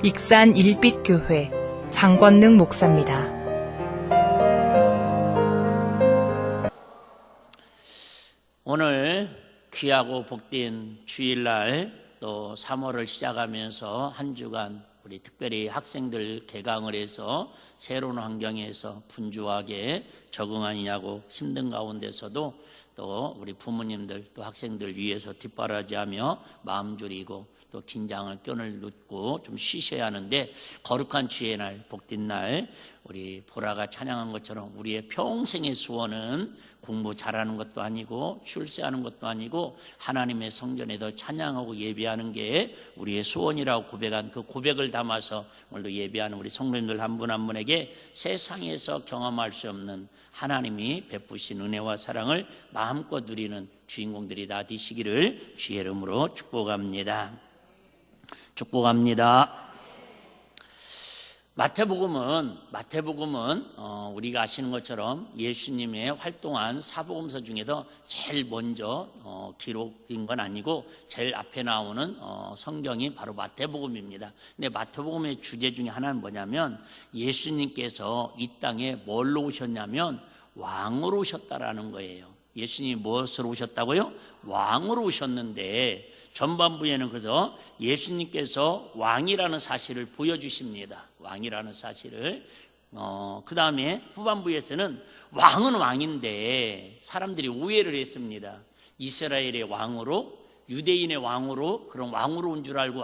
익산 일빛교회 장권능 목사입니다. 오늘 귀하고 복된 주일날 또 3월을 시작하면서 한 주간 우리 특별히 학생들 개강을 해서 새로운 환경에서 분주하게 적응하느냐고 힘든 가운데서도 또 우리 부모님들 또 학생들 위해서 뒷바라지하며 마음 졸이고 또 긴장을 끈을 놓고 좀 쉬셔야 하는데, 거룩한 주의 날 복된 날 우리 보라가 찬양한 것처럼 우리의 평생의 소원은 공부 잘하는 것도 아니고 출세하는 것도 아니고 하나님의 성전에 더 찬양하고 예배하는 게 우리의 소원이라고 고백한 그 고백을 담아서 오늘도 예배하는 우리 성도님들 한 분 한 분에게 세상에서 경험할 수 없는 하나님이 베푸신 은혜와 사랑을 마음껏 누리는 주인공들이 다 되시기를 주의 이름으로 축복합니다. 축복합니다. 마태복음은 우리가 아시는 것처럼 예수님의 활동한 사복음서 중에서 제일 먼저 기록된 건 아니고 제일 앞에 나오는 성경이 바로 마태복음입니다. 근데 마태복음의 주제 중에 하나는 뭐냐면, 예수님께서 이 땅에 뭘로 오셨냐면 왕으로 오셨다라는 거예요. 예수님이 무엇으로 오셨다고요? 왕으로 오셨는데, 전반부에는 그래서 예수님께서 왕이라는 사실을 보여주십니다. 왕이라는 사실을. 그 다음에 후반부에서는 왕은 왕인데 사람들이 오해를 했습니다. 이스라엘의 왕으로, 유대인의 왕으로, 그런 왕으로 온 줄 알고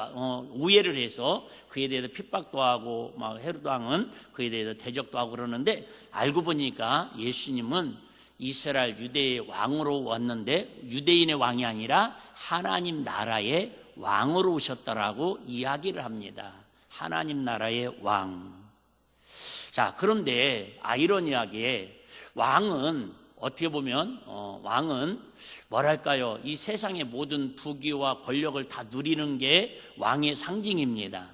오해를 해서 그에 대해서 핍박도 하고 막 헤롯 왕은 그에 대해서 대적도 하고 그러는데, 알고 보니까 예수님은 이스라엘 유대의 왕으로 왔는데 유대인의 왕이 아니라 하나님 나라의 왕으로 오셨다라고 이야기를 합니다. 하나님 나라의 왕. 자, 그런데 아이러니하게 왕은 어떻게 보면 왕은 뭐랄까요, 이 세상의 모든 부귀와 권력을 다 누리는 게 왕의 상징입니다.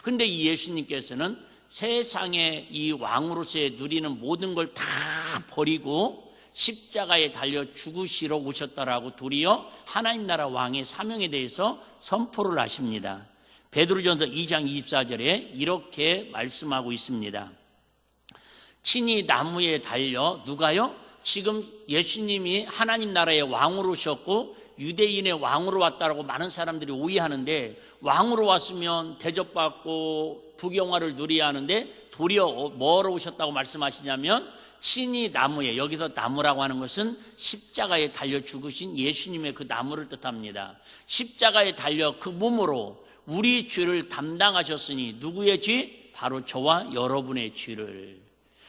그런데 이 예수님께서는 세상의 이 왕으로서의 누리는 모든 걸 다 버리고 십자가에 달려 죽으시러 오셨다라고 도리어 하나님 나라 왕의 사명에 대해서 선포를 하십니다. 베드로전서 2장 24절에 이렇게 말씀하고 있습니다. 친히 나무에 달려, 누가요? 지금 예수님이 하나님 나라의 왕으로 오셨고 유대인의 왕으로 왔다라고 많은 사람들이 오해하는데, 왕으로 왔으면 대접받고 부경화를 누려야 하는데 도리어 뭐로 오셨다고 말씀하시냐면, 친히 나무에, 여기서 나무라고 하는 것은 십자가에 달려 죽으신 예수님의 그 나무를 뜻합니다. 십자가에 달려 그 몸으로 우리 죄를 담당하셨으니, 누구의 죄? 바로 저와 여러분의 죄를.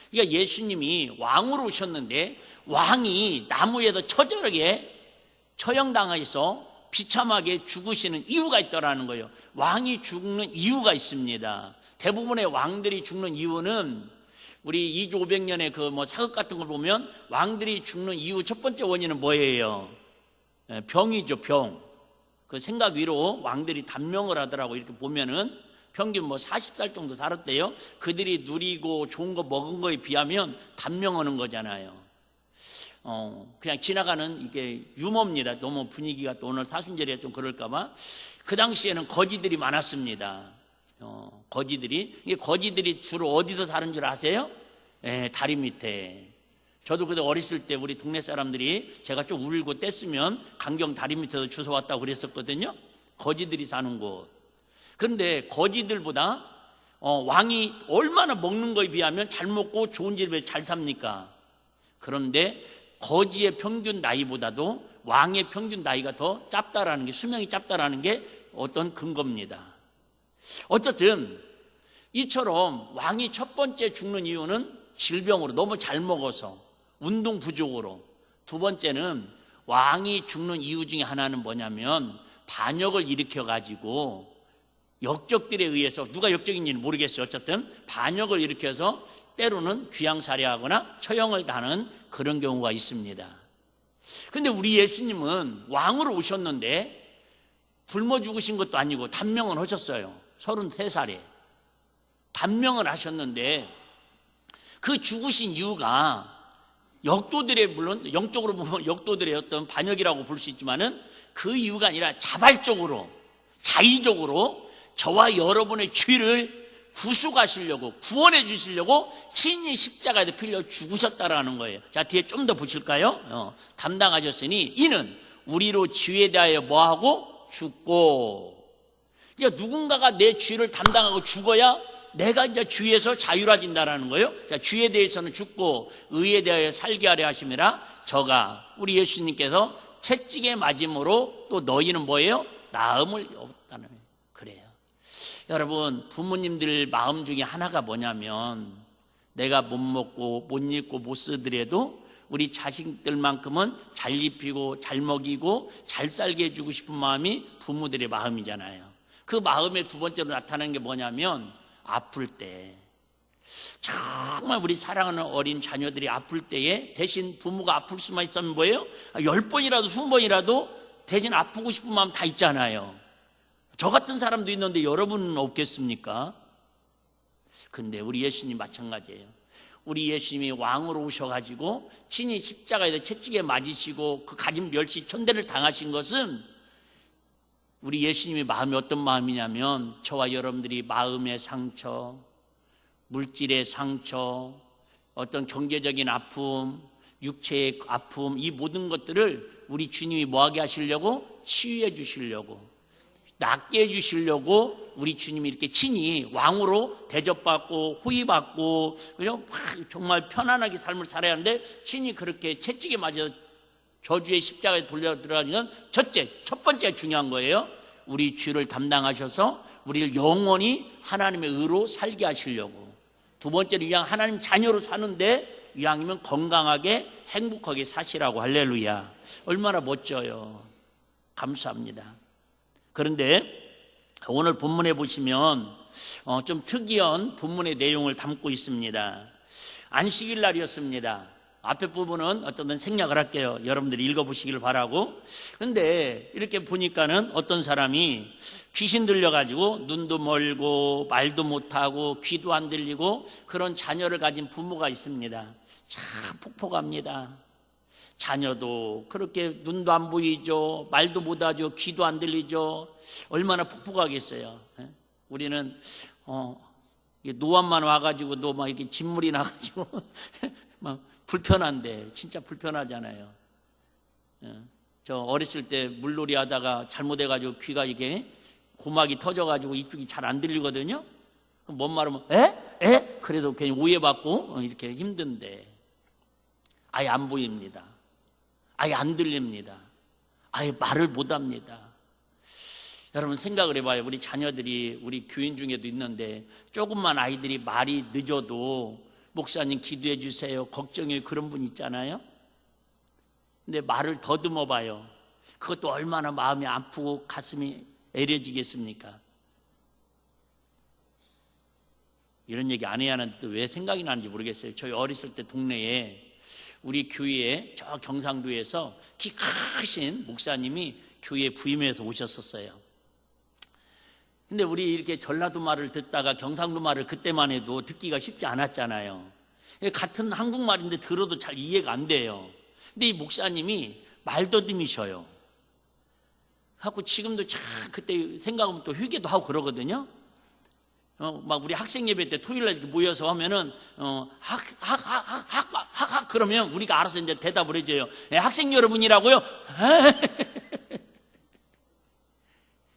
그러니까 예수님이 왕으로 오셨는데 왕이 나무에서 처절하게 처형당해서 비참하게 죽으시는 이유가 있다라는 거예요. 왕이 죽는 이유가 있습니다. 대부분의 왕들이 죽는 이유는, 우리 2조 500년의 그 사극 같은 걸 보면 왕들이 죽는 이유 첫 번째 원인은 뭐예요? 병이죠, 병. 그 생각 위로 왕들이 단명을 하더라고. 이렇게 보면은 평균 40살 정도 살았대요. 그들이 누리고 좋은 거 먹은 거에 비하면 단명하는 거잖아요. 그냥 지나가는 이게 유머입니다. 너무 분위기가 또 오늘 사순절이라 좀 그럴까봐. 그 당시에는 거지들이 많았습니다. 거지들이 주로 어디서 사는 줄 아세요? 다리 밑에. 저도 그때 어렸을 때 우리 동네 사람들이 제가 좀 울고 뗐으면 강경 다리 밑에서 주워 왔다고 그랬었거든요. 거지들이 사는 곳. 그런데 거지들보다 왕이 얼마나 먹는 거에 비하면 잘 먹고 좋은 집에 잘 삽니까? 그런데 거지의 평균 나이보다도 왕의 평균 나이가 더 짧다라는 게, 수명이 짧다라는 게 어떤 근거입니다. 어쨌든 이처럼 왕이 첫 번째 죽는 이유는 질병으로, 너무 잘 먹어서, 운동 부족으로. 두 번째는 왕이 죽는 이유 중에 하나는 뭐냐면 반역을 일으켜가지고 역적들에 의해서, 누가 역적인지는 모르겠어요. 어쨌든 반역을 일으켜서 때로는 귀양살해하거나 처형을 당하는 그런 경우가 있습니다. 그런데 우리 예수님은 왕으로 오셨는데 굶어 죽으신 것도 아니고 단명은 하셨어요. 33살에 단명을 하셨는데, 그 죽으신 이유가 역도들의, 물론 영적으로 보면 역도들의 어떤 반역이라고 볼 수 있지만은 그 이유가 아니라 자발적으로, 자의적으로 저와 여러분의 죄를 구속하시려고, 구원해 주시려고 친히 십자가에서 필려 죽으셨다라는 거예요. 자, 뒤에 좀 더 보실까요? 담당하셨으니 이는 우리로 죄에 대하여 뭐하고? 죽고. 그러니까 누군가가 내 죄를 담당하고 죽어야 내가 이제 죄에서 자유해진다라는 거예요. 자, 죄에 대해서는 죽고 의에 대하여 살게 하려 하심이라. 저가, 우리 예수님께서 채찍에 맞음으로 또 너희는 뭐예요? 나음을 얻었다는 거예요. 그래요. 여러분, 부모님들 마음 중에 하나가 뭐냐면, 내가 못 먹고 못 입고 못 쓰더라도 우리 자식들만큼은 잘 입히고 잘 먹이고 잘 살게 해주고 싶은 마음이 부모들의 마음이잖아요. 그 마음의 두 번째로 나타나는 게 뭐냐면, 아플 때, 정말 우리 사랑하는 어린 자녀들이 아플 때에 대신 부모가 아플 수만 있으면 뭐예요? 10번이라도 20번이라도 대신 아프고 싶은 마음 다 있잖아요. 저 같은 사람도 있는데 여러분은 없겠습니까? 근데 우리 예수님 마찬가지예요. 우리 예수님이 왕으로 오셔가지고 친히 십자가에서 채찍에 맞으시고 그 가진 멸시 천대를 당하신 것은, 우리 예수님의 마음이 어떤 마음이냐면, 저와 여러분들이 마음의 상처, 물질의 상처, 어떤 경제적인 아픔, 육체의 아픔, 이 모든 것들을 우리 주님이 뭐하게 하시려고? 치유해 주시려고, 낫게 해주시려고 우리 주님이 이렇게 친히 왕으로 대접받고 호의받고 그냥 정말 편안하게 삶을 살아야 하는데, 친히 그렇게 채찍에 맞아서 저주의 십자가에 돌려 들어가는 첫 번째 중요한 거예요. 우리 죄를 담당하셔서 우리를 영원히 하나님의 의로 살게 하시려고. 두 번째로 이왕 하나님 자녀로 사는데 이왕이면 건강하게 행복하게 사시라고. 할렐루야. 얼마나 멋져요. 감사합니다. 그런데 오늘 본문에 보시면 좀 특이한 본문의 내용을 담고 있습니다. 안식일 날이었습니다. 앞에 부분은 어떤 생략을 할게요. 여러분들이 읽어보시길 바라고. 그런데 이렇게 보니까는 어떤 사람이 귀신 들려가지고 눈도 멀고 말도 못하고 귀도 안 들리고 그런 자녀를 가진 부모가 있습니다. 참 폭폭합니다. 자녀도 그렇게 눈도 안 보이죠, 말도 못하죠, 귀도 안 들리죠. 얼마나 폭폭하겠어요. 우리는 노안만 와가지고도 막 이렇게 진물이 나가지고 막 불편한데, 진짜 불편하잖아요. 저 어렸을 때 물놀이 하다가 잘못해가지고 귀가 이게 고막이 터져가지고 이쪽이 잘 안 들리거든요. 그럼 뭔 말하면 에? 그래도 괜히 오해받고 이렇게 힘든데, 아예 안 보입니다. 아예 안 들립니다. 아예 말을 못합니다. 여러분 생각을 해봐요. 우리 자녀들이 우리 교인 중에도 있는데 조금만 아이들이 말이 늦어도 목사님 기도해 주세요, 걱정해요, 그런 분 있잖아요. 근데 말을 더듬어 봐요. 그것도 얼마나 마음이 아프고 가슴이 애려지겠습니까? 이런 얘기 안 해야 하는데 또 왜 생각이 나는지 모르겠어요. 저희 어렸을 때 동네에 우리 교회에 저 경상도에서 키 크신 목사님이 교회에 부임해서 오셨었어요. 근데 우리 이렇게 전라도 말을 듣다가 경상도 말을 그때만 해도 듣기가 쉽지 않았잖아요. 같은 한국말인데 들어도 잘 이해가 안 돼요. 근데 이 목사님이 말더듬이셔요. 하고 지금도 참 그때 생각하면 또 회개도 하고 그러거든요. 막 우리 학생 예배 때 토요일날 이렇게 모여서 하면은 학 그러면 우리가 알아서 이제 대답을 해줘요. 학생 여러분이라고요?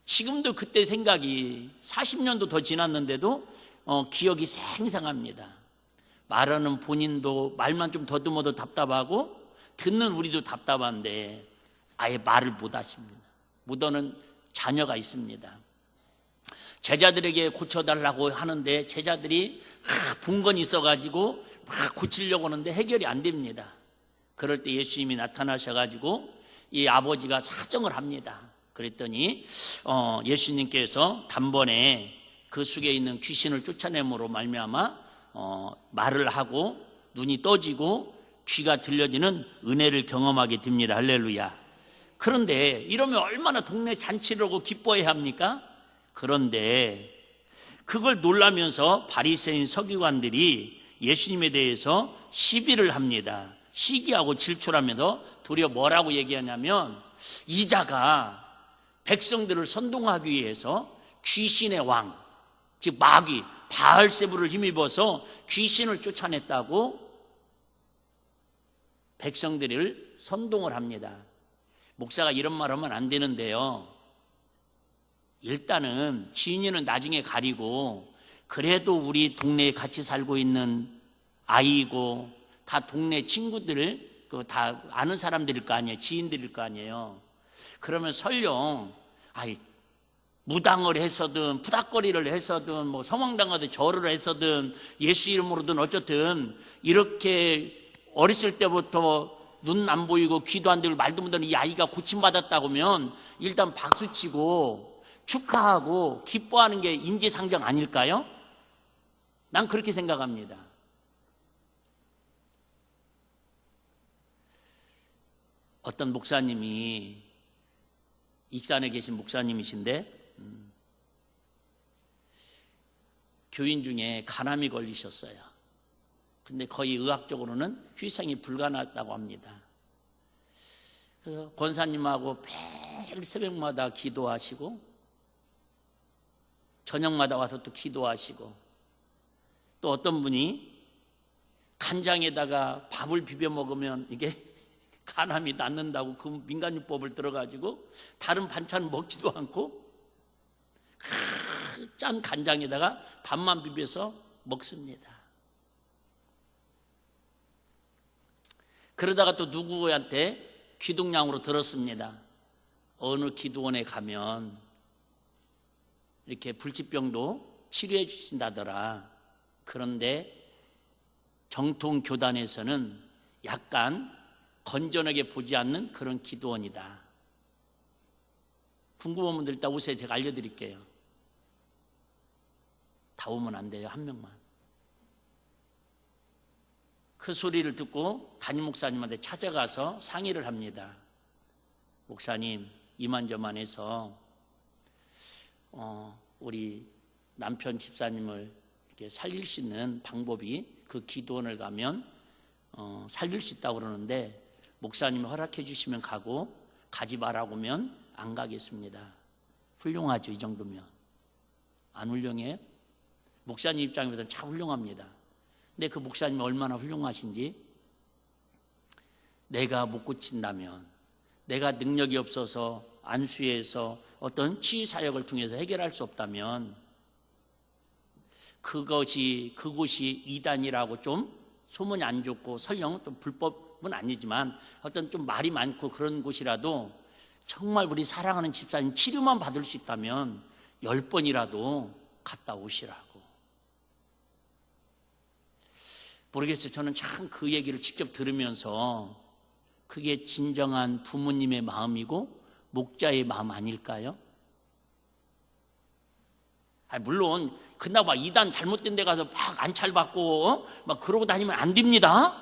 지금도 그때 생각이 40년도 더 지났는데도 기억이 생생합니다. 말하는 본인도 말만 좀 더듬어도 답답하고 듣는 우리도 답답한데 아예 말을 못 하십니다. 못 하는 자녀가 있습니다. 제자들에게 고쳐달라고 하는데 제자들이 본건이 있어가지고 막 고치려고 하는데 해결이 안 됩니다. 그럴 때 예수님이 나타나셔가지고 이 아버지가 사정을 합니다. 그랬더니 예수님께서 단번에 그 속에 있는 귀신을 쫓아내므로 말미암아 말을 하고 눈이 떠지고 귀가 들려지는 은혜를 경험하게 됩니다. 할렐루야. 그런데 이러면 얼마나 동네 잔치를 하고 기뻐해야 합니까? 그런데 그걸 놀라면서 바리새인 서기관들이 예수님에 대해서 시비를 합니다. 시기하고 질투하면서 도리어 뭐라고 얘기하냐면, 이자가 백성들을 선동하기 위해서 귀신의 왕, 즉 마귀 바알세불을 힘입어서 귀신을 쫓아냈다고 백성들을 선동을 합니다. 목사가 이런 말 하면 안 되는데요, 일단은 지인이는 나중에 가리고, 그래도 우리 동네에 같이 살고 있는 아이고 다 동네 친구들, 다 아는 사람들일 거 아니에요. 지인들일 거 아니에요. 그러면 설령 무당을 해서든 푸닥거리를 해서든 뭐 성황당하든 절을 해서든 예수 이름으로든 어쨌든 이렇게 어렸을 때부터 눈 안 보이고 귀도 안 들리고 말도 못하는 이 아이가 고침받았다고 하면 일단 박수치고 축하하고 기뻐하는 게 인지상정 아닐까요? 난 그렇게 생각합니다. 어떤 목사님이, 익산에 계신 목사님이신데 교인 중에 간암이 걸리셨어요. 근데 거의 의학적으로는 희생이 불가능하다고 합니다. 그래서 권사님하고 매일 새벽마다 기도하시고 저녁마다 와서 또 기도하시고, 또 어떤 분이 간장에다가 밥을 비벼 먹으면 이게 간암이 낫는다고 그 민간요법을 들어가지고 다른 반찬 먹지도 않고 짠 간장에다가 밥만 비벼서 먹습니다. 그러다가 또 누구한테 귀동냥으로 들었습니다. 어느 기도원에 가면 이렇게 불치병도 치료해 주신다더라. 그런데 정통 교단에서는 약간 건전하게 보지 않는 그런 기도원이다. 궁금한 분들 일단 오세요. 제가 알려드릴게요. 다 오면 안 돼요. 한 명만. 그 소리를 듣고 담임 목사님한테 찾아가서 상의를 합니다. 목사님, 이만저만해서 우리 남편 집사님을 이렇게 살릴 수 있는 방법이 그 기도원을 가면 살릴 수 있다고 그러는데 목사님이 허락해 주시면 가고 가지 말라고 하면 안 가겠습니다. 훌륭하죠. 이 정도면. 안 훌륭해요? 목사님 입장에서는 참 훌륭합니다. 근데 그 목사님이 얼마나 훌륭하신지, 내가 못 고친다면, 내가 능력이 없어서 안수해서 어떤 치유사역을 통해서 해결할 수 없다면 그곳이 이단이라고 좀 소문이 안 좋고 설령 또 불법은 아니지만 어떤 좀 말이 많고 그런 곳이라도 정말 우리 사랑하는 집사님 치료만 받을 수 있다면 10번이라도 갔다 오시라고. 모르겠어요. 저는 참 그 얘기를 직접 들으면서 그게 진정한 부모님의 마음이고 목자의 마음 아닐까요? 물론 끝나고 막 이단 잘못된 데 가서 막 안찰받고 막 그러고 다니면 안 됩니다.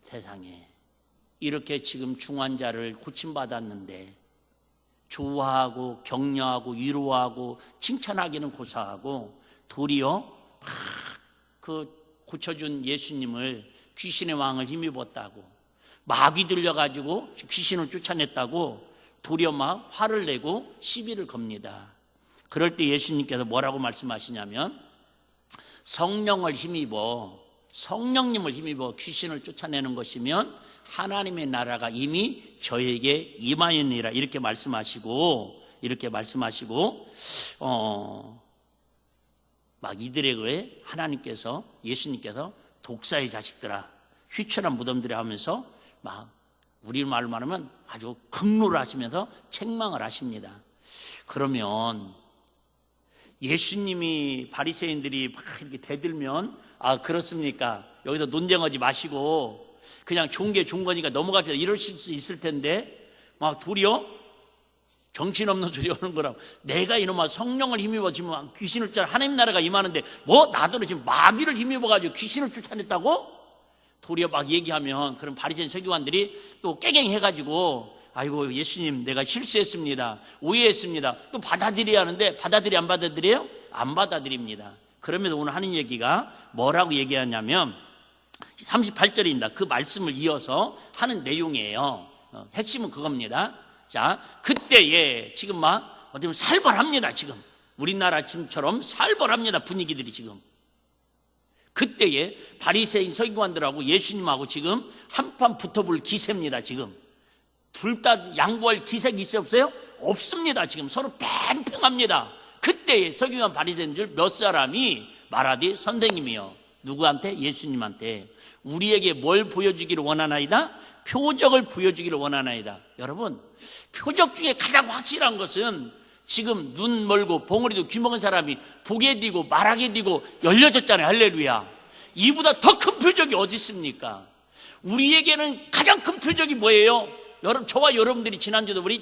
세상에 이렇게 지금 중환자를 고침받았는데 좋아하고 격려하고 위로하고 칭찬하기는 고사하고 도리어 막 그 고쳐준 예수님을 귀신의 왕을 힘입었다고, 마귀 들려가지고 귀신을 쫓아냈다고 도리어 막 화를 내고 시비를 겁니다. 그럴 때 예수님께서 뭐라고 말씀하시냐면 성령님을 힘입어 귀신을 쫓아내는 것이면 하나님의 나라가 이미 저에게 임하였느니라 이렇게 말씀하시고 막 이들에 의해 하나님께서, 예수님께서 독사의 자식들아 휘철한 무덤들이 하면서 막 우리 말로 말하면 아주 극노를 하시면서 책망을 하십니다. 그러면 예수님이 바리새인들이 막 이렇게 대들면 그렇습니까? 여기서 논쟁하지 마시고 그냥 좋은 게 좋은 거니까 넘어갑시다 이러실 수 있을 텐데 막 도리어 정신없는 소리 하는 거라고. 내가 이놈아 성령을 힘입어 지금 귀신을 쫓아 하나님 나라가 임하는데 뭐 나도 지금 마귀를 힘입어가지고 귀신을 쫓아냈다고? 도리어 막 얘기하면 그럼 바리새인 서기관들이 또 깨갱해가지고 아이고 예수님 내가 실수했습니다, 오해했습니다, 또 받아들여야 하는데 받아들여 안 받아들여요? 안 받아들입니다. 그러면서 오늘 하는 얘기가 뭐라고 얘기하냐면 38절입니다. 그 말씀을 이어서 하는 내용이에요. 핵심은 그겁니다. 자, 그때에 지금 막 어떻게 보면 살벌합니다. 지금 우리나라 지금처럼 살벌합니다. 분위기들이 지금. 그때에 바리새인 서기관들하고 예수님하고 지금 한판 붙어볼 기세입니다. 지금 둘 다 양보할 기색이 있어요, 없어요? 없습니다. 지금 서로 팽팽합니다. 그때에 서기관 바리새인 줄 몇 사람이 말하되 선생님이요, 누구한테? 예수님한테 우리에게 뭘 보여주기를 원하나이다? 표적을 보여주기를 원하나이다. 여러분, 표적 중에 가장 확실한 것은 지금 눈 멀고 봉우리도 귀 먹은 사람이 보게 되고 말하게 되고 열려졌잖아요. 할렐루야. 이보다 더 큰 표적이 어디 있습니까? 우리에게는 가장 큰 표적이 뭐예요? 여러분, 저와 여러분들이 지난주도 우리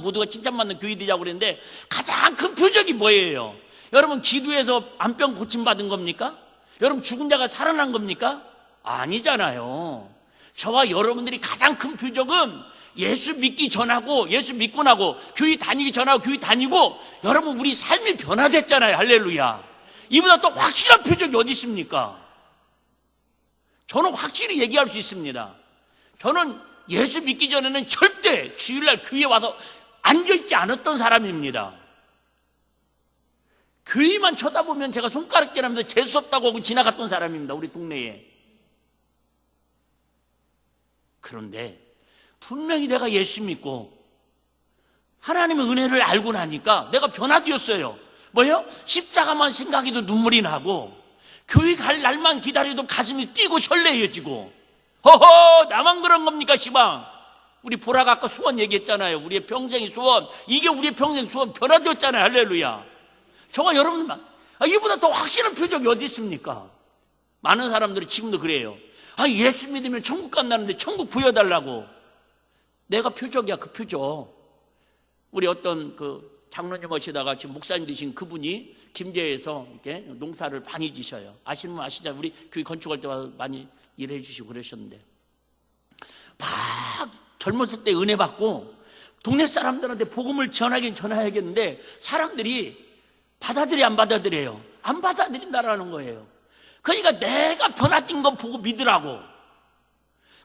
모두가 칭찬받는 교회 되자고 그랬는데 가장 큰 표적이 뭐예요? 여러분, 기도해서 암병 고침받은 겁니까? 여러분, 죽은 자가 살아난 겁니까? 아니잖아요. 저와 여러분들이 가장 큰 표적은 예수 믿기 전하고 예수 믿고 나고 교회 다니기 전하고 교회 다니고 여러분 우리 삶이 변화됐잖아요. 할렐루야. 이보다 또 확실한 표적이 어디 있습니까? 저는 확실히 얘기할 수 있습니다. 저는 예수 믿기 전에는 절대 주일날 교회에 와서 앉아있지 않았던 사람입니다. 교회만 쳐다보면 제가 손가락질하면서 재수없다고 하고 지나갔던 사람입니다. 우리 동네에. 그런데 분명히 내가 예수 믿고 하나님의 은혜를 알고 나니까 내가 변화되었어요. 뭐예요? 십자가만 생각해도 눈물이 나고 교회 갈 날만 기다려도 가슴이 뛰고 설레어지고, 허허, 나만 그런 겁니까 시방? 우리 보라가 아까 소원 얘기했잖아요. 우리의 평생의 소원, 이게 우리의 평생 소원 변화되었잖아요. 할렐루야. 저가 여러분만 이보다 더 확실한 표적이 어디 있습니까? 많은 사람들이 지금도 그래요. 예수 믿으면 천국 간다는데 천국 보여달라고. 내가 표적이야. 그 표적. 우리 어떤 그 장로님 오시다가 지금 목사님 되신 그분이 김제에서 이렇게 농사를 많이 지셔요. 아시는 분 아시잖아요. 우리 교회 건축할 때마다 많이 일해 주시고 그러셨는데 막 젊었을 때 은혜 받고 동네 사람들한테 복음을 전해야겠는데 사람들이 받아들여 안 받아들여요? 안 받아들인다라는 거예요. 그러니까 내가 변화된 거 보고 믿으라고.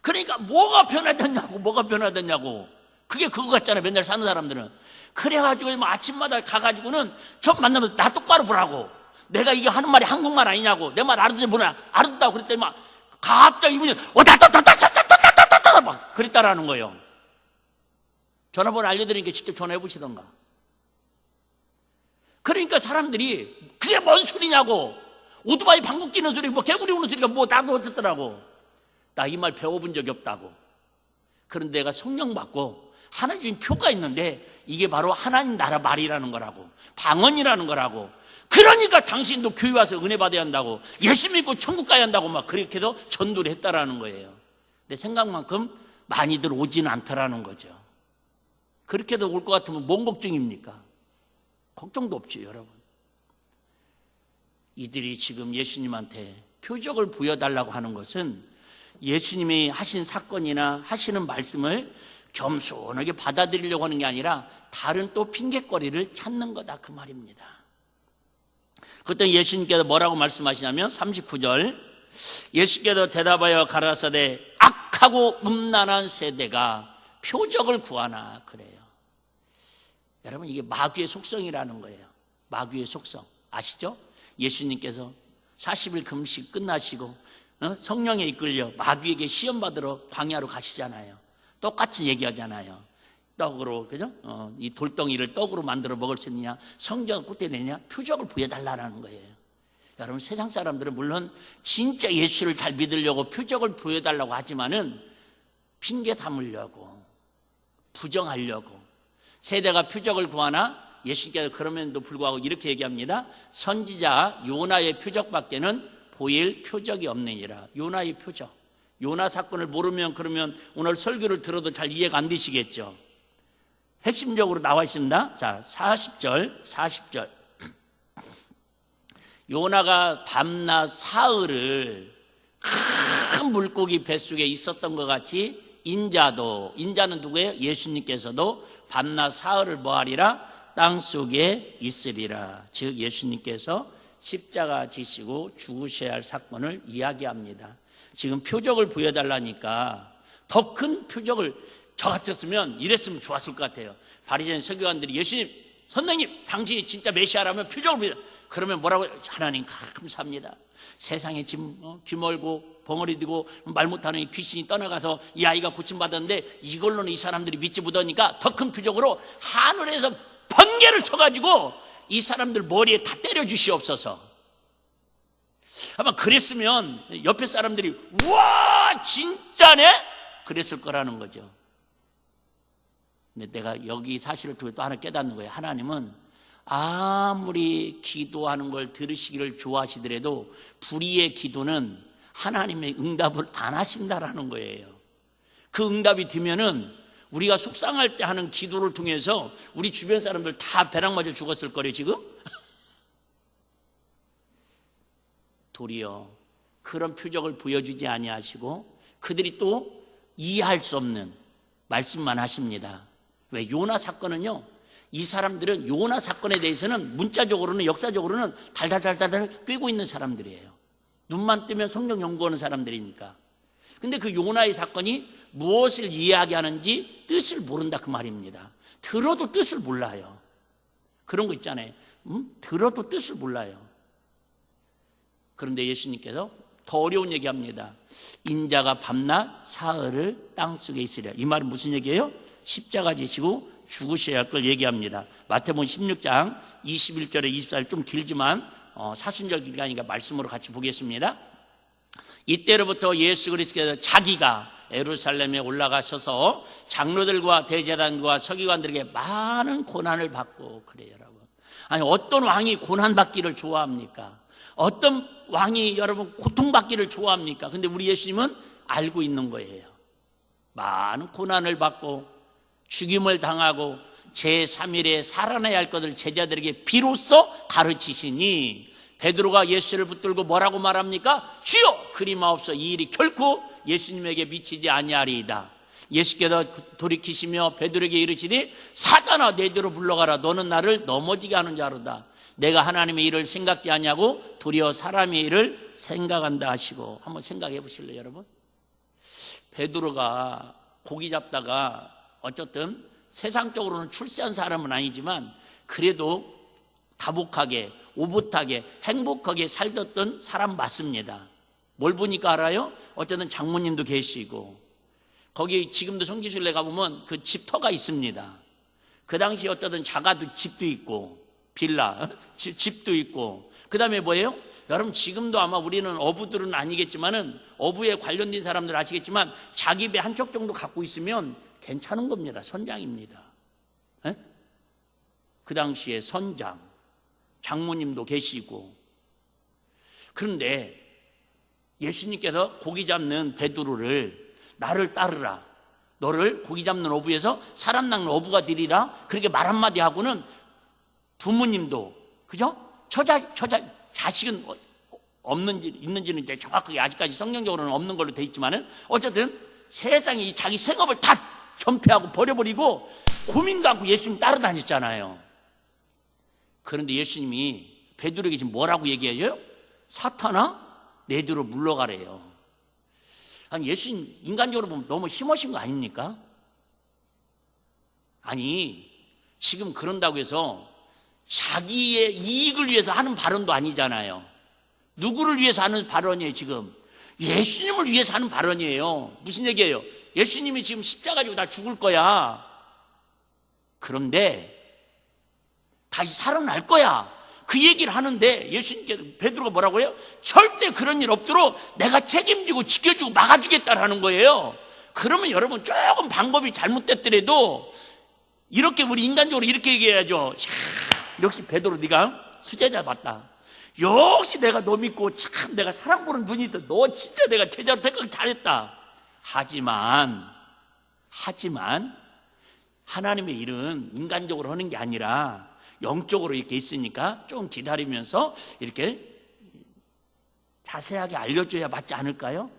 그러니까 뭐가 변화됐냐고. 그게 그거 같잖아요. 맨날 사는 사람들은. 그래가지고 아침마다 가가지고는 저 만나면 나 똑바로 보라고. 내가 이게 하는 말이 한국말 아니냐고. 내 말 알아듣지 뭐냐. 알아듣다고 그랬더니 막 갑자기 이분이 오다다다다다다다다다다 막 그랬다라는 거예요. 전화번호 알려드리니까 직접 전화해 보시던가. 그러니까 사람들이 그게 뭔 소리냐고. 오토바이 방귀 끼는 소리, 개구리 우는 소리가 나도 어쨌더라고. 나 이 말 배워본 적이 없다고. 그런데 내가 성령 받고 하나님 주신 표가 있는데 이게 바로 하나님 나라 말이라는 거라고. 방언이라는 거라고. 그러니까 당신도 교회 와서 은혜 받아야 한다고. 예수 믿고 천국 가야 한다고 막 그렇게 해서 전도를 했다라는 거예요. 내 생각만큼 많이들 오지는 않더라는 거죠. 그렇게도 올 것 같으면 뭔 걱정입니까? 걱정도 없죠, 여러분. 이들이 지금 예수님한테 표적을 보여달라고 하는 것은 예수님이 하신 사건이나 하시는 말씀을 겸손하게 받아들이려고 하는 게 아니라 다른 또 핑계거리를 찾는 거다, 그 말입니다. 그때 예수님께서 뭐라고 말씀하시냐면 39절, 예수께서 대답하여 가라사대 악하고 음란한 세대가 표적을 구하나 그래요. 여러분, 이게 마귀의 속성이라는 거예요. 마귀의 속성 아시죠? 예수님께서 40일 금식 끝나시고 성령에 이끌려 마귀에게 시험 받으러 광야로 가시잖아요. 똑같이 얘기하잖아요. 떡으로, 그죠? 이 돌덩이를 떡으로 만들어 먹을 수 있느냐, 성경을 꽂아내냐, 표적을 보여달라는 거예요. 여러분, 세상 사람들은 물론 진짜 예수를 잘 믿으려고 표적을 보여달라고 하지만은 핑계 삼으려고, 부정하려고. 세대가 표적을 구하나 예수님께서 그럼에도 불구하고 이렇게 얘기합니다. 선지자 요나의 표적밖에는 보일 표적이 없느니라. 요나의 표적. 요나 사건을 모르면 그러면 오늘 설교를 들어도 잘 이해가 안 되시겠죠. 핵심적으로 나와 있습니다. 자, 40절. 요나가 밤낮 사흘을 큰 물고기 뱃속에 있었던 것 같이 인자는 누구예요? 예수님께서도 밤낮 사흘을 뭐하리라? 땅속에 있으리라. 즉 예수님께서 십자가 지시고 죽으셔야 할 사건을 이야기합니다. 지금 표적을 보여달라니까 더 큰 표적을 저 같았으면 이랬으면 좋았을 것 같아요. 바리새인 서기관들이 예수님, 선생님, 당신이 진짜 메시아라면 표적을 보여. 그러면 뭐라고? 하나님 감사합니다. 세상에 쥐멀고 벙어리 들고 말 못하는 이 귀신이 떠나가서 이 아이가 고침받았는데 이걸로는 이 사람들이 믿지 못하니까 더 큰 표적으로 하늘에서 번개를 쳐가지고 이 사람들 머리에 다 때려 주시옵소서. 아마 그랬으면 옆에 사람들이 우와 진짜네? 그랬을 거라는 거죠. 근데 내가 여기 사실을 통해 또 하나 깨닫는 거예요. 하나님은 아무리 기도하는 걸 들으시기를 좋아하시더라도 불의의 기도는 하나님의 응답을 안 하신다라는 거예요. 그 응답이 되면은 우리가 속상할 때 하는 기도를 통해서 우리 주변 사람들 다 배락 맞아 죽었을 거래요 지금. 도리어 그런 표적을 보여주지 아니하시고 그들이 또 이해할 수 없는 말씀만 하십니다. 왜? 요나 사건은요, 이 사람들은 요나 사건에 대해서는 문자적으로는 역사적으로는 달달달달 꿰고 있는 사람들이에요. 눈만 뜨면 성경 연구하는 사람들이니까. 근데 그 요나의 사건이 무엇을 이야기하는지 뜻을 모른다 그 말입니다. 들어도 뜻을 몰라요. 그런 거 있잖아요. 들어도 뜻을 몰라요. 그런데 예수님께서 더 어려운 얘기합니다. 인자가 밤낮 사흘을 땅속에 있으랴. 이 말은 무슨 얘기예요? 십자가 지시고 죽으셔야 할 걸 얘기합니다. 마태복음 16장 21절에 24절 좀 길지만 사순절 기간이니까 말씀으로 같이 보겠습니다. 이때로부터 예수 그리스도께서 자기가 예루살렘에 올라가셔서 장로들과 대제사장과 서기관들에게 많은 고난을 받고 그래요, 여러분. 아니 어떤 왕이 고난받기를 좋아합니까? 어떤 왕이 여러분 고통받기를 좋아합니까? 근데 우리 예수님은 알고 있는 거예요. 많은 고난을 받고 죽임을 당하고 제3일에 살아나야 할 것을 제자들에게 비로소 가르치시니 베드로가 예수를 붙들고 뭐라고 말합니까? 주여 그리마옵소. 이 일이 결코 예수님에게 미치지 아니하리이다. 예수께서 돌이키시며 베드로에게 이르시니 사단아 내게로 물러가라. 너는 나를 넘어지게 하는 자로다. 내가 하나님의 일을 생각지 아니하고 도리어 사람의 일을 생각한다 하시고. 한번 생각해 보실래요 여러분? 베드로가 고기 잡다가 어쨌든 세상적으로는 출세한 사람은 아니지만 그래도 다복하게 오붓하게 행복하게 살던 사람 맞습니다. 뭘 보니까 알아요? 어쨌든 장모님도 계시고 거기 지금도 성지순례 가보면 그 집터가 있습니다. 그 당시 어쩌든 자가도 집도 있고 빌라 집도 있고 그 다음에 뭐예요? 여러분 지금도 아마 우리는 어부들은 아니겠지만은 어부에 관련된 사람들 아시겠지만 자기 배 한 척 정도 갖고 있으면 괜찮은 겁니다. 선장입니다. 에? 그 당시에 선장 장모님도 계시고. 그런데 예수님께서 고기 잡는 베드로를 나를 따르라. 너를 고기 잡는 어부에서 사람 낚는 어부가 되리라. 그렇게 말 한마디 하고는 부모님도 그죠? 자식은 없는지 있는지는 이제 정확하게 아직까지 성경적으로는 없는 걸로 돼 있지만은 어쨌든 세상에 이 자기 생업을 다 전폐하고 버려버리고 고민도 않고 예수님 따라다녔잖아요. 그런데 예수님이 베드로에게 지금 뭐라고 얘기해요? 사탄아 내 뒤로 물러가래요. 아니 예수님 인간적으로 보면 너무 심하신 거 아닙니까? 아니 지금 그런다고 해서 자기의 이익을 위해서 하는 발언도 아니잖아요. 누구를 위해서 하는 발언이에요 지금? 예수님을 위해서 하는 발언이에요. 무슨 얘기예요? 예수님이 지금 십자가 지고 나 죽을 거야. 그런데 다시 살아날 거야. 그 얘기를 하는데 예수님께서 베드로가 뭐라고 해요? 절대 그런 일 없도록 내가 책임지고 지켜주고 막아주겠다라는 거예요. 그러면 여러분 조금 방법이 잘못됐더라도 이렇게 우리 인간적으로 이렇게 얘기해야죠. 역시 베드로 네가 수제자 맞다. 역시 내가 너 믿고 참 내가 사랑 보는 눈이 있다. 너 진짜 내가 제자로 생각 잘했다. 하지만 하나님의 일은 인간적으로 하는 게 아니라 영적으로 이렇게 있으니까 좀 기다리면서 이렇게 자세하게 알려줘야 맞지 않을까요?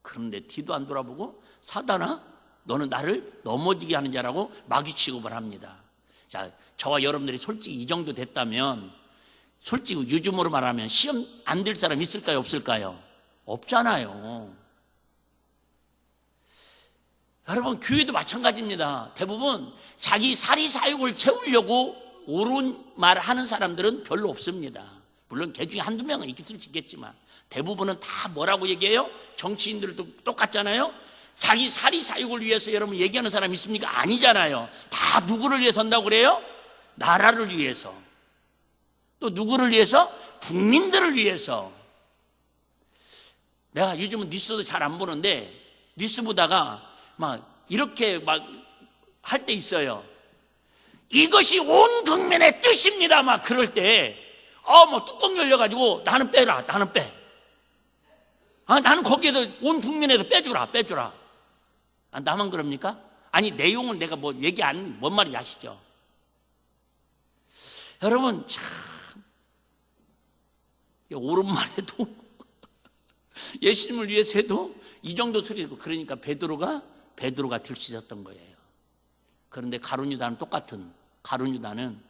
그런데 뒤도 안 돌아보고 사단아 너는 나를 넘어지게 하는 자라고 마귀 취급을 합니다. 자, 저와 여러분들이 솔직히 이 정도 됐다면 솔직히 요즘으로 말하면 시험 안 들 사람 있을까요? 없을까요? 없잖아요. 여러분, 교회도 마찬가지입니다. 대부분 자기 사리사욕을 채우려고 옳은 말 하는 사람들은 별로 없습니다. 물론 개 중에 한두 명은 있을 수 있겠지만 대부분은 다 뭐라고 얘기해요? 정치인들도 똑같잖아요. 자기 사리사욕을 위해서 여러분 얘기하는 사람 있습니까? 아니잖아요. 다 누구를 위해서 한다고 그래요? 나라를 위해서. 또 누구를 위해서? 국민들을 위해서. 내가 요즘은 뉴스도 잘 안 보는데 뉴스 보다가 막 이렇게 막 할 때 있어요. 이것이 온 국민의 뜻입니다. 막 그럴 때 뭐 뚜껑 열려가지고 나는 빼라, 나는 빼. 나는 거기에서 온 국민에서 빼주라. 나만 그럽니까? 아니, 내용은 내가 뭐 얘기 뭔 말인지 아시죠? 여러분, 참, 옳은 말에도 예수님을 위해서 해도 이 정도 소리고, 그러니까 베드로가 될 수 있었던 거예요. 그런데 가룟 유다는 똑같은, 가룟 유다는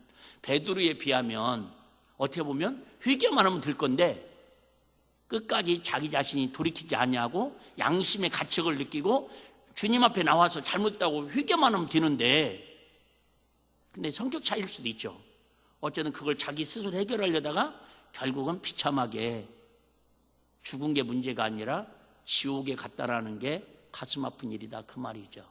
베드로에 비하면 어떻게 보면 회개만 하면 될 건데 끝까지 자기 자신이 돌이키지 아니하고 양심의 가책을 느끼고 주님 앞에 나와서 잘못했다고 회개만 하면 되는데, 근데 성격 차이일 수도 있죠. 어쨌든 그걸 자기 스스로 해결하려다가 결국은 비참하게 죽은 게 문제가 아니라 지옥에 갔다라는 게 가슴 아픈 일이다, 그 말이죠.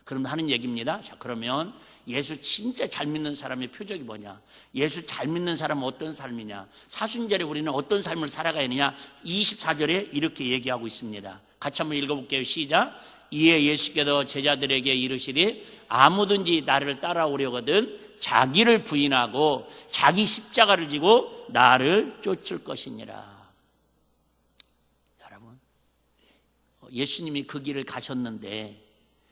그럼 하는 얘기입니다. 자, 그러면 예수 진짜 잘 믿는 사람의 표적이 뭐냐? 예수 잘 믿는 사람은 어떤 삶이냐? 사순절에 우리는 어떤 삶을 살아가야 하느냐? 24절에 이렇게 얘기하고 있습니다. 같이 한번 읽어볼게요. 시작. 이에 예수께서 제자들에게 이르시되 아무든지 나를 따라오려거든 자기를 부인하고 자기 십자가를 지고 나를 쫓을 것이니라. 여러분, 예수님이 그 길을 가셨는데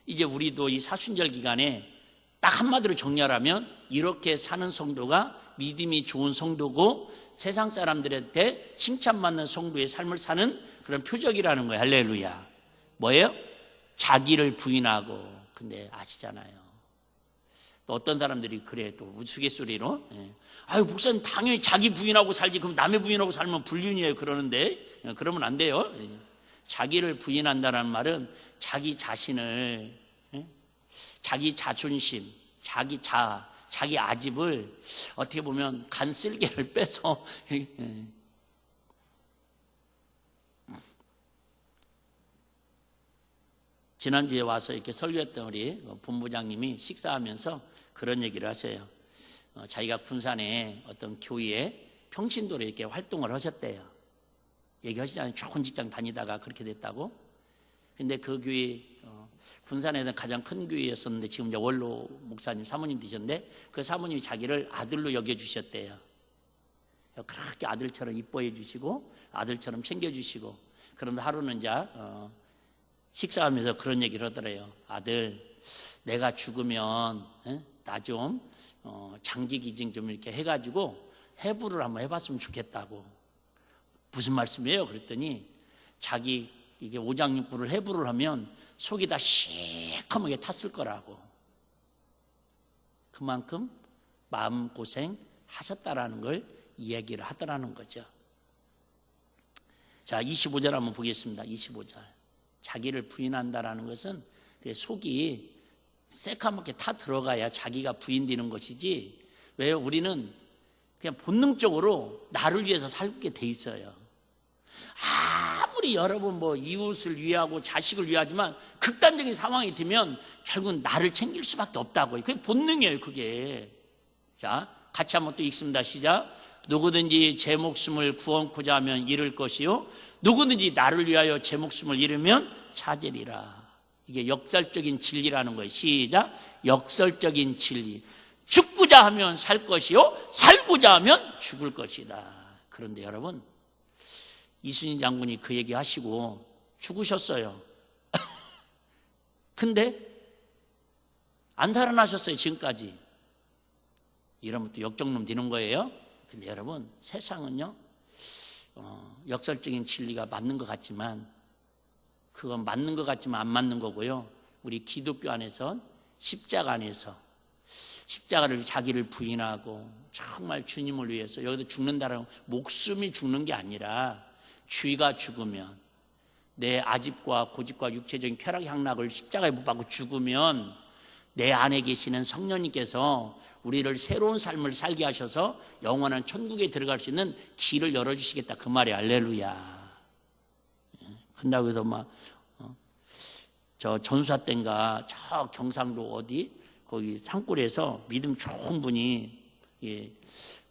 이제 우리도 이 사순절 기간에 딱 한마디로 정리하라면 이렇게 사는 성도가 믿음이 좋은 성도고 세상 사람들한테 칭찬받는 성도의 삶을 사는 그런 표적이라는 거예요. 할렐루야. 뭐예요? 자기를 부인하고. 근데 아시잖아요, 또 어떤 사람들이 그래, 또 우스갯소리로 아유, 목사님 당연히 자기 부인하고 살지, 그럼 남의 부인하고 살면 불륜이에요 그러는데, 그러면 안 돼요. 자기를 부인한다는 말은 자기 자신을, 자기 자존심, 자기 자아, 자기 아집을 어떻게 보면 간쓸개를 빼서 지난주에 와서 이렇게 설교했던 우리 본부장님이 식사하면서 그런 얘기를 하세요. 자기가 군산에 어떤 교회에 평신도로 이렇게 활동을 하셨대요. 얘기하시잖아요. 좋은 직장 다니다가 그렇게 됐다고. 근데 그 교회, 군산에는 가장 큰 교회였었는데 지금 이제 원로 목사님, 사모님 되셨는데 그 사모님이 자기를 아들로 여겨주셨대요. 그렇게 아들처럼 이뻐해 주시고 아들처럼 챙겨주시고. 그런데 하루는 이제 식사하면서 그런 얘기를 하더래요. 아들, 내가 죽으면 나 좀 장기 기증 좀 이렇게 해가지고 해부를 한번 해봤으면 좋겠다고. 무슨 말씀이에요? 그랬더니 자기 이게 오장육부를 해부를 하면 속이 다 시커멓게 탔을 거라고. 그만큼 마음고생 하셨다라는 걸 이야기를 하더라는 거죠. 자, 25절 한번 보겠습니다. 25절. 자기를 부인한다라는 것은 속이 새까맣게 타 들어가야 자기가 부인되는 것이지, 왜요? 우리는 그냥 본능적으로 나를 위해서 살게 돼 있어요. 아무리 여러분 뭐 이웃을 위하고 자식을 위하지만 극단적인 상황이 되면 결국은 나를 챙길 수밖에 없다고요. 그게 본능이에요, 그게. 자, 같이 한번 또 읽습니다. 시작. 누구든지 제 목숨을 구원코자 하면 잃을 것이요, 누구든지 나를 위하여 제 목숨을 잃으면 찾으리라. 이게 역설적인 진리라는 거예요. 시작. 역설적인 진리. 죽고자 하면 살 것이요, 살고자 하면 죽을 것이다. 그런데 여러분, 이순신 장군이 그 얘기 하시고 죽으셨어요. 근데 안 살아나셨어요, 지금까지. 이러면 또 역적놈 되는 거예요. 근데 여러분, 세상은요, 역설적인 진리가 맞는 것 같지만 그건 맞는 것 같지만 안 맞는 거고요. 우리 기독교 안에서 십자가 안에서 십자가를 자기를 부인하고 정말 주님을 위해서, 여기서 죽는다라는 목숨이 죽는 게 아니라 쥐가 죽으면 내 아집과 고집과 육체적인 쾌락 향락을 십자가에 못 박고 죽으면 내 안에 계시는 성령님께서 우리를 새로운 삶을 살게 하셔서 영원한 천국에 들어갈 수 있는 길을 열어주시겠다, 그 말이 할렐루야. 그런다고 해서 저 전수사 때인가 저 경상도 어디 거기 산골에서 믿음 좋은 분이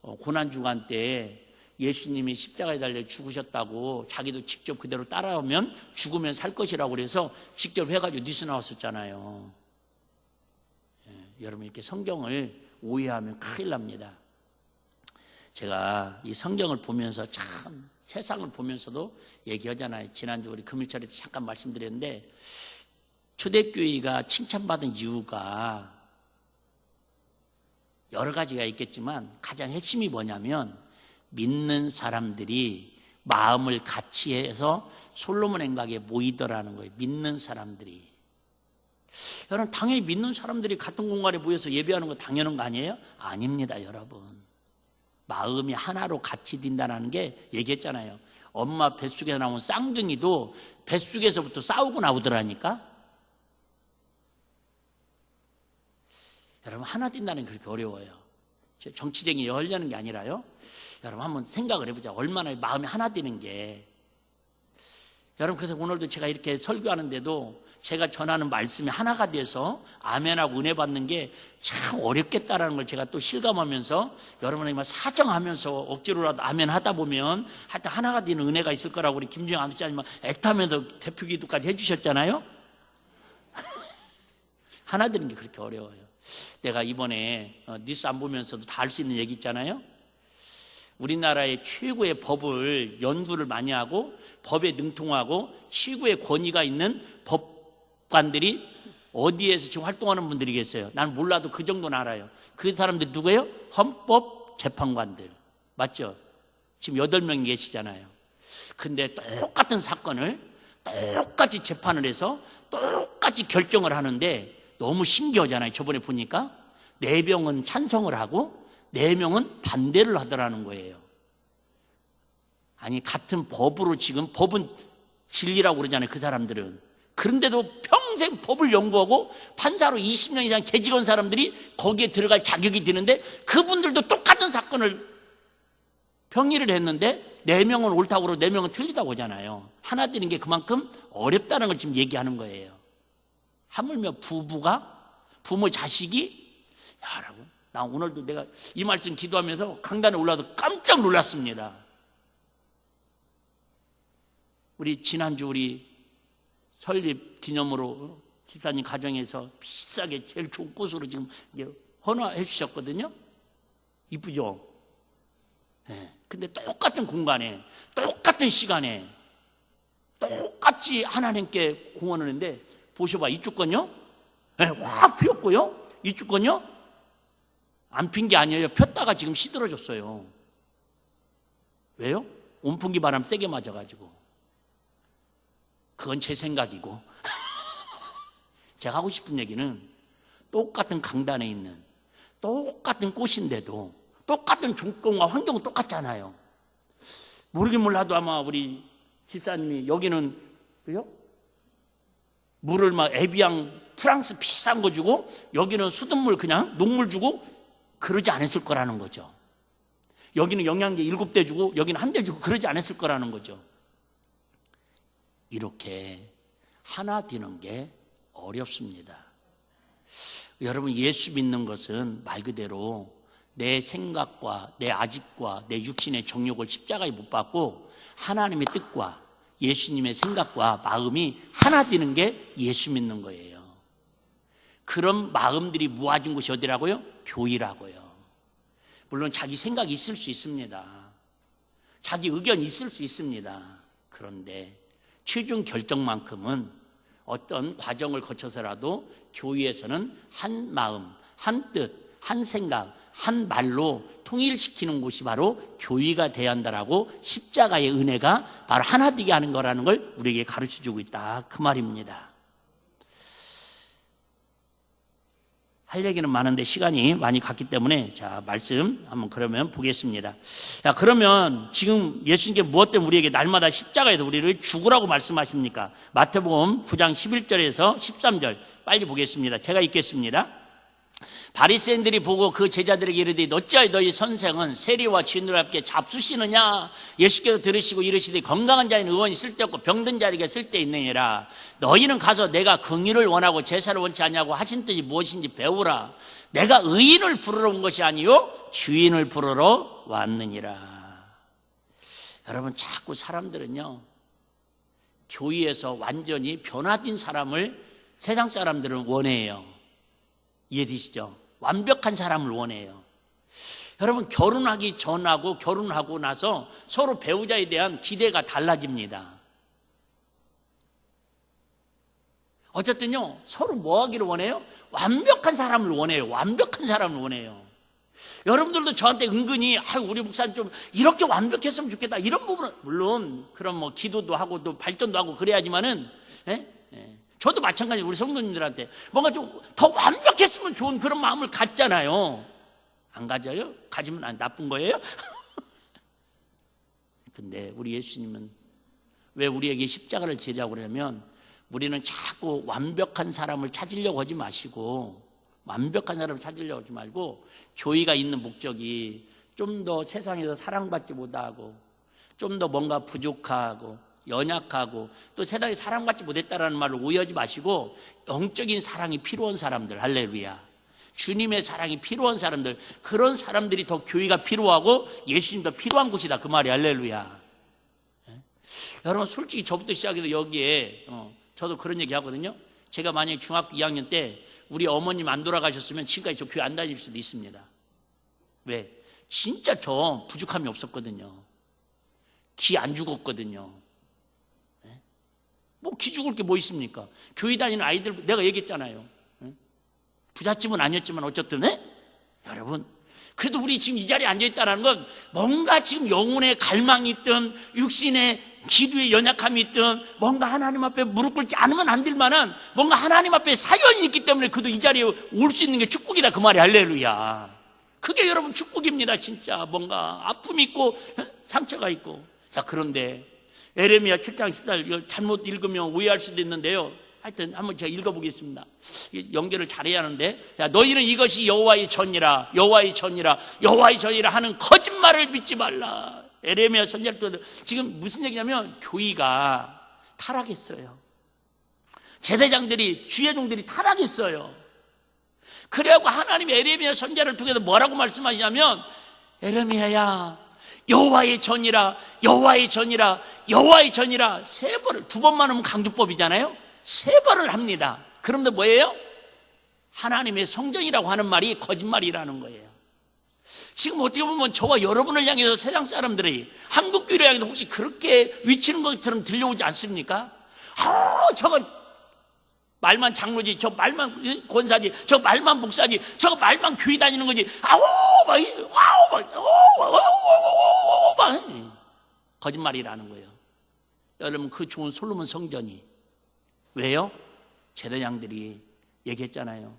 고난주간 때 예수님이 십자가에 달려 죽으셨다고 자기도 직접 그대로 따라오면 죽으면 살 것이라고 그래서 직접 해가지고 뉴스 나왔었잖아요. 여러분, 이렇게 성경을 오해하면 큰일 납니다. 제가 이 성경을 보면서 참 세상을 보면서도 얘기하잖아요. 지난주 우리 금요일에 잠깐 말씀드렸는데, 초대교회가 칭찬받은 이유가 여러 가지가 있겠지만 가장 핵심이 뭐냐면, 믿는 사람들이 마음을 같이 해서 솔로몬 행각에 모이더라는 거예요. 믿는 사람들이. 여러분, 당연히 믿는 사람들이 같은 공간에 모여서 예배하는 거 당연한 거 아니에요? 아닙니다, 여러분. 마음이 하나로 같이 든다는 게 얘기했잖아요. 엄마 뱃속에서 나온 쌍둥이도 뱃속에서부터 싸우고 나오더라니까. 여러분, 하나 든다는 게 그렇게 어려워요. 정치쟁이 하려는 게 아니라요. 여러분, 한번 생각을 해보자. 얼마나 마음이 하나 되는 게. 여러분, 그래서 오늘도 제가 이렇게 설교하는데도 제가 전하는 말씀이 하나가 돼서 아멘하고 은혜 받는 게 참 어렵겠다라는 걸 제가 또 실감하면서, 여러분이 사정하면서 억지로라도 아멘 하다 보면 하여튼 하나가 되는 은혜가 있을 거라고 우리 김정희 안수자님 애타면서 대표 기도까지 해주셨잖아요. 하나 되는 게 그렇게 어려워요. 내가 이번에 뉴스 안 보면서도 다 할 수 있는 얘기 있잖아요. 우리나라의 최고의 법을 연구를 많이 하고 법에 능통하고 최고의 권위가 있는 법관들이 어디에서 지금 활동하는 분들이 계세요. 난 몰라도 그 정도는 알아요. 그 사람들 누구예요? 헌법재판관들. 맞죠? 지금 8명이 계시잖아요. 근데 똑같은 사건을 똑같이 재판을 해서 똑같이 결정을 하는데 너무 신기하잖아요. 저번에 보니까 4명은 찬성을 하고 4명은 반대를 하더라는 거예요. 아니, 같은 법으로 지금 법은 진리라고 그러잖아요, 그 사람들은. 그런데도 평생 법을 연구하고 판사로 20년 이상 재직한 사람들이 거기에 들어갈 자격이 되는데, 그분들도 똑같은 사건을 평의를 했는데 4명은 옳다고 그러고 4명은 틀리다고 하잖아요. 하나 되는 게 그만큼 어렵다는 걸 지금 얘기하는 거예요. 하물며 부모 자식이, 여러분, 나 오늘도 내가 이 말씀 기도하면서 강단에 올라도 깜짝 놀랐습니다. 우리 지난주 우리 설립 기념으로 집사님 가정에서 비싸게 제일 좋은 꽃으로 지금 헌화해 주셨거든요. 이쁘죠? 네. 근데 똑같은 공간에 똑같은 시간에 똑같이 하나님께 공헌을 했는데, 보셔봐. 이쪽 건요, 네, 확 피었고요. 이쪽 건요, 안 핀 게 아니에요. 폈다가 지금 시들어졌어요. 왜요? 온풍기 바람 세게 맞아가지고. 그건 제 생각이고. 제가 하고 싶은 얘기는, 똑같은 강단에 있는 똑같은 꽃인데도 똑같은 조건과 환경은 똑같잖아요. 모르긴 몰라도 아마 우리 집사님이 여기는, 그죠? 물을 에비앙 프랑스 비싼 거 주고 여기는 수돗물 그냥 녹물 주고 그러지 않았을 거라는 거죠. 여기는 영양제 7대 주고 여기는 1대 주고 그러지 않았을 거라는 거죠. 이렇게 하나 되는 게 어렵습니다. 여러분, 예수 믿는 것은 말 그대로 내 생각과 내 아집과 내 육신의 정욕을 십자가에 못 박고 하나님의 뜻과 예수님의 생각과 마음이 하나 되는 게 예수 믿는 거예요. 그런 마음들이 모아진 곳이 어디라고요? 교회라고요. 물론 자기 생각이 있을 수 있습니다. 자기 의견이 있을 수 있습니다. 그런데 최종 결정만큼은 어떤 과정을 거쳐서라도 교회에서는 한 마음, 한 뜻, 한 생각, 한 말로 통일시키는 곳이 바로 교회가 되어야 한다라고 십자가의 은혜가 바로 하나 되게 하는 거라는 걸 우리에게 가르쳐주고 있다, 그 말입니다. 할 얘기는 많은데 시간이 많이 갔기 때문에 자, 말씀 한번 그러면 보겠습니다. 자, 그러면 지금 예수님께 무엇 때문에 우리에게 날마다 십자가에서 우리를 죽으라고 말씀하십니까? 마태복음 9장 11절에서 13절 빨리 보겠습니다. 제가 읽겠습니다. 바리새인들이 보고 그 제자들에게 이르되 어찌하여 너희 선생은 세리와 죄인들과 함께 잡수시느냐? 예수께서 들으시고 이르시되 건강한 자에는 의원이 쓸데없고 병든 자에게 쓸데있느니라. 너희는 가서 내가 긍휼을 원하고 제사를 원치 아니하고 하신 뜻이 무엇인지 배우라. 내가 의인을 부르러 온 것이 아니요 주인을 부르러 왔느니라. 여러분, 자꾸 사람들은요, 교회에서 완전히 변화된 사람을 세상 사람들은 원해요. 이해되시죠? 완벽한 사람을 원해요. 여러분, 결혼하기 전하고 결혼하고 나서 서로 배우자에 대한 기대가 달라집니다. 어쨌든요, 서로 뭐 하기를 원해요? 완벽한 사람을 원해요. 완벽한 사람을 원해요. 여러분들도 저한테 은근히 우리 목사님 좀 이렇게 완벽했으면 좋겠다, 이런 부분은 물론 그런 뭐 기도도 하고 또 발전도 하고 그래야지만은, 저도 마찬가지로 우리 성도님들한테 뭔가 좀 더 완벽했으면 좋은 그런 마음을 갖잖아요. 안 가져요? 가지면 나쁜 거예요? 근데 우리 예수님은 왜 우리에게 십자가를 지려고 그러냐면, 우리는 자꾸 완벽한 사람을 찾으려고 하지 마시고, 완벽한 사람을 찾으려고 하지 말고, 교회가 있는 목적이 좀 더 세상에서 사랑받지 못하고, 좀 더 뭔가 부족하고 연약하고 또 세상에 사랑받지 못했다라는 말을 오해하지 마시고, 영적인 사랑이 필요한 사람들, 할렐루야, 주님의 사랑이 필요한 사람들, 그런 사람들이 더 교회가 필요하고 예수님도 필요한 곳이다, 그 말이 할렐루야. 여러분, 솔직히 저부터 시작해서 여기에 저도 그런 얘기 하거든요. 제가 만약에 중학교 2학년 때 우리 어머님 안 돌아가셨으면 지금까지 저 교회 안 다닐 수도 있습니다. 왜? 진짜 저 부족함이 없었거든요. 기 안 죽었거든요. 뭐 기 죽을 게 뭐 있습니까? 교회 다니는 아이들, 내가 얘기했잖아요. 부잣집은 아니었지만 어쨌든, 여러분, 그래도 우리 지금 이 자리에 앉아있다는 건 뭔가 지금 영혼의 갈망이 있든 육신의 기도의 연약함이 있든 뭔가 하나님 앞에 무릎 꿇지 않으면 안 될 만한 뭔가 하나님 앞에 사연이 있기 때문에 그래도 이 자리에 올 수 있는 게 축복이다, 그 말이 할렐루야. 그게 여러분 축복입니다. 진짜 뭔가 아픔이 있고 상처가 있고. 자, 그런데 에레미야 7장 14절 잘못 읽으면 오해할 수도 있는데요, 하여튼 한번 제가 읽어보겠습니다. 연결을 잘해야 하는데, 자, 너희는 이것이 여호와의 전이라, 여호와의 전이라, 여호와의 전이라 하는 거짓말을 믿지 말라. 에레미야 선지자도 지금 무슨 얘기냐면, 교회가 타락했어요. 제사장들이, 주예종들이 타락했어요. 그래갖고 하나님이 에레미야 선지자를 통해서 뭐라고 말씀하시냐면, 에레미야야, 여호와의 전이라, 여호와의 전이라, 여호와의 전이라, 세 번을, 두 번만 하면 강조법이잖아요. 세 번을 합니다. 그런데 뭐예요? 하나님의 성전이라고 하는 말이 거짓말이라는 거예요. 지금 어떻게 보면 저와 여러분을 향해서 세상 사람들이 한국교회를 향해서 혹시 그렇게 외치는 것처럼 들려오지 않습니까? 저거 말만 장로지, 저 말만 권사지, 저 말만 목사지, 저 말만 교회 다니는 거지. 거짓말이라는 거예요. 여러분, 그 좋은 솔로몬 성전이 왜요? 제사장들이 얘기했잖아요.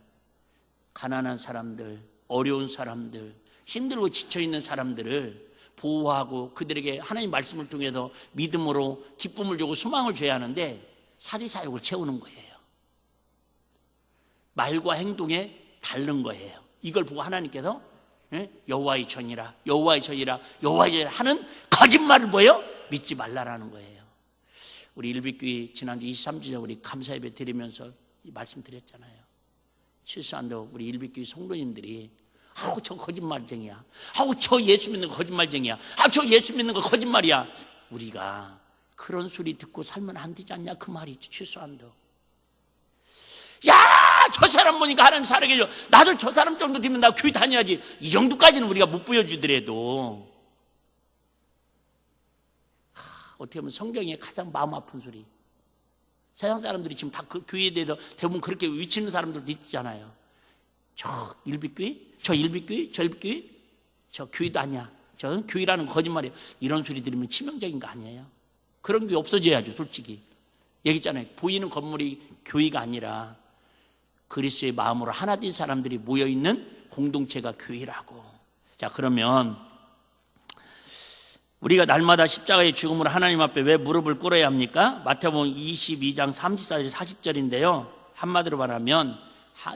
가난한 사람들, 어려운 사람들, 힘들고 지쳐있는 사람들을 보호하고 그들에게 하나님 말씀을 통해서 믿음으로 기쁨을 주고 소망을 줘야 하는데 사리사욕을 채우는 거예요. 말과 행동에 다른 거예요. 이걸 보고 하나님께서 여호와의 전이라, 여호와의 전이라, 여호와의 전이라 하는 거짓말을 뭐예요? 믿지 말라라는 거예요. 우리 일빛교회 지난주 23주년 우리 감사예배 드리면서 이 말씀 드렸잖아요. 실수한다고 우리 일빛교회 성도님들이 저 거짓말쟁이야, 저 예수 믿는 거 거짓말쟁이야, 저 예수 믿는 거 거짓말이야. 우리가 그런 소리 듣고 살면 안 되지 않냐, 그 말이지. 실수한다고. 야, 저 사람 보니까 하나님 사랑해 줘, 나도 저 사람 정도 되면 나 교회 다녀야지. 이 정도까지는 우리가 못 보여주더라도 어떻게 보면 성경의 가장 마음 아픈 소리. 세상 사람들이 지금 다 그 교회에 대해서 대부분 그렇게 위치는 사람들도 있잖아요. 저 일빛교회, 저 일빛교회, 저 일빛교회, 저 교회도 아니야, 저 교회라는 거짓말이에요. 이런 소리 들으면 치명적인 거 아니에요? 그런 게 없어져야죠. 솔직히 얘기했잖아요. 보이는 건물이 교회가 아니라 그리스도의 마음으로 하나 된 사람들이 모여있는 공동체가 교회라고. 자, 그러면 우리가 날마다 십자가의 죽음으로 하나님 앞에 왜 무릎을 꿇어야 합니까? 마태복음 22장 34절 40절인데요. 한마디로 말하면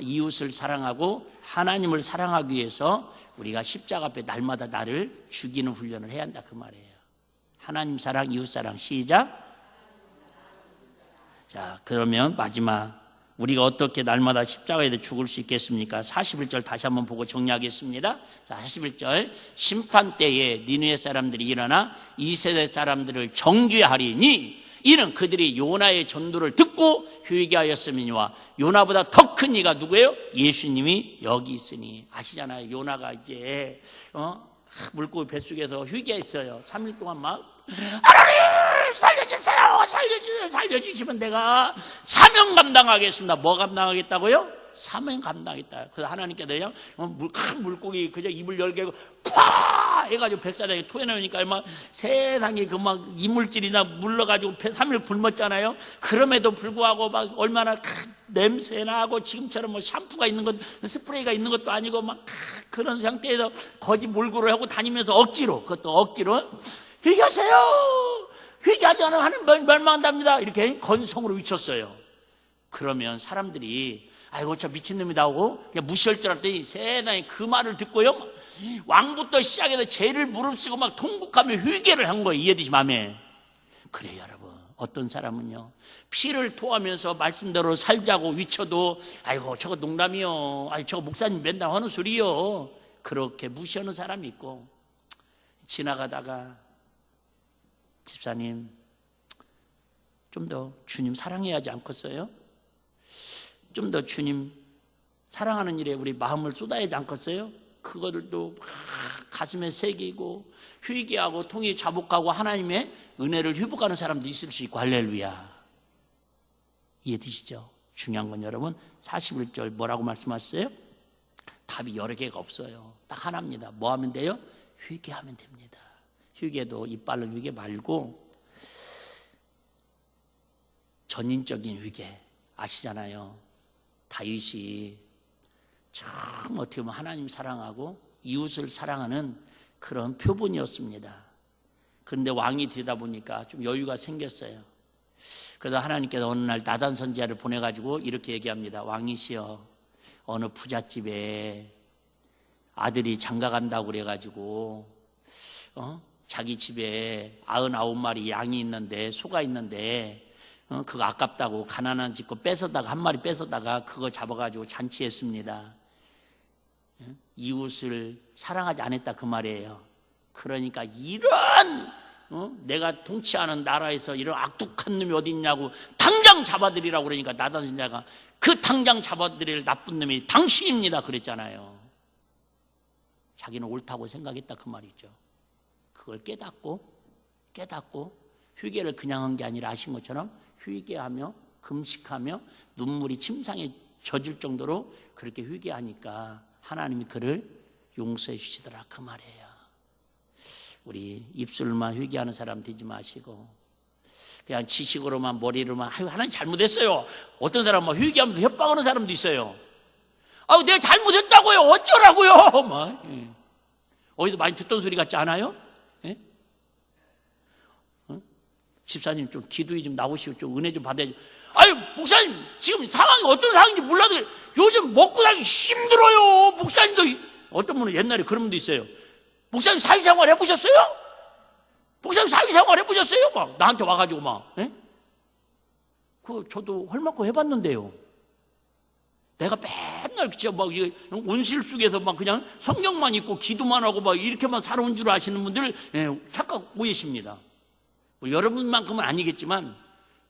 이웃을 사랑하고 하나님을 사랑하기 위해서 우리가 십자가 앞에 날마다 나를 죽이는 훈련을 해야 한다 그 말이에요. 하나님 사랑, 이웃 사랑. 시작. 자, 그러면 마지막 우리가 어떻게 날마다 십자가에 대해 죽을 수 있겠습니까? 41절 다시 한번 보고 정리하겠습니다. 자, 41절. 심판 때에 니느웨 사람들이 일어나 이 세대 사람들을 정죄하리니 이는 그들이 요나의 전도를 듣고 회개하였음이니와 요나보다 더 큰 이가 누구예요? 예수님이 여기 있으니. 아시잖아요. 요나가 이제 물고기 뱃속에서 회개했어요. 3일 동안 막 하나님 살려주세요, 살려주세요, 살려주시면 내가 사명 감당하겠습니다. 뭐 감당하겠다고요? 사명 감당하겠다. 그래서 하나님께서요, 큰 물고기 그저 입을 열게 하고 파 해가지고 백사장에 토해내니까 막 세상에 그 막 이물질이나 물러가지고 3일 굶었잖아요. 그럼에도 불구하고 막 얼마나 냄새나고 지금처럼 뭐 샴푸가 있는 것, 스프레이가 있는 것도 아니고 막 그런 상태에서 거지 몰골을 하고 다니면서 억지로, 그것도 억지로 회개하세요. 회개하지 않으면 하나님 멸망한답니다. 이렇게 건성으로 외쳤어요. 그러면 사람들이 아이고 저 미친놈이 나오고 그냥 무시할 줄 알았더니 세상에 그 말을 듣고요, 왕부터 시작해서 죄를 무릅쓰고 막 통곡하며 회개를 한 거예요. 이해되시 맘에. 그래요 여러분. 어떤 사람은요 피를 토하면서 말씀대로 살자고 외쳐도 아이고 저거 농담이요, 아이 저거 목사님 맨날 하는 소리요, 그렇게 무시하는 사람이 있고, 지나가다가 집사님 좀 더 주님 사랑해야 하지 않겠어요? 좀 더 주님 사랑하는 일에 우리 마음을 쏟아야 하지 않겠어요? 그거들도 가슴에 새기고 회개하고 통일 자복하고 하나님의 은혜를 회복하는 사람도 있을 수 있고. 할렐루야. 이해되시죠? 중요한 건 여러분 41절 뭐라고 말씀하셨어요? 답이 여러 개가 없어요. 딱 하나입니다. 뭐 하면 돼요? 회개하면 됩니다. 회개도 이빨로 회개 말고 전인적인 회개. 아시잖아요. 다윗이 참 어떻게 보면 하나님 사랑하고 이웃을 사랑하는 그런 표본이었습니다. 그런데 왕이 되다 보니까 좀 여유가 생겼어요. 그래서 하나님께서 어느 날 나단 선지자를 보내가지고 이렇게 얘기합니다. 왕이시여, 어느 부잣집에 아들이 장가간다고 그래가지고 자기 집에 99마리 양이 있는데, 소가 있는데 그거 아깝다고 가난한 집거 뺏어다가 한 마리 뺏어다가 그거 잡아가지고 잔치했습니다. 이웃을 사랑하지 않았다 그 말이에요. 그러니까 이런 내가 통치하는 나라에서 이런 악독한 놈이 어디 있냐고 당장 잡아들이라고 그러니까 나단 선지자가 그 당장 잡아들일 나쁜 놈이 당신입니다 그랬잖아요. 자기는 옳다고 생각했다 그 말이죠. 그걸 깨닫고 회개를 그냥 한 게 아니라 아신 것처럼 회개하며 금식하며 눈물이 침상에 젖을 정도로 그렇게 회개하니까 하나님이 그를 용서해 주시더라 그 말이에요. 우리 입술만 회개하는 사람 되지 마시고 그냥 지식으로만 머리로만 하나님 잘못했어요. 어떤 사람은 회개하면서 협박하는 사람도 있어요. 내가 잘못했다고요. 어쩌라고요. 막. 어디서 많이 듣던 소리 같지 않아요? 예? 집사님 좀 기도에 좀 나오시고 좀 은혜 좀 받아야죠. 목사님 지금 상황이 어떤 상황인지 몰라도 요즘 먹고 살기 힘들어요. 목사님도 어떤 분은 옛날에 그런 분도 있어요. 목사님 사회생활 해보셨어요? 목사님 사회생활 해보셨어요? 막 나한테 와가지고 막 저도 헐맞고 해봤는데요. 내가 맨날 진짜 막 온실 속에서 막 그냥 성경만 읽고 기도만 하고 막 이렇게만 살아온 줄 아시는 분들 착각 오해십니다. 여러분만큼은 아니겠지만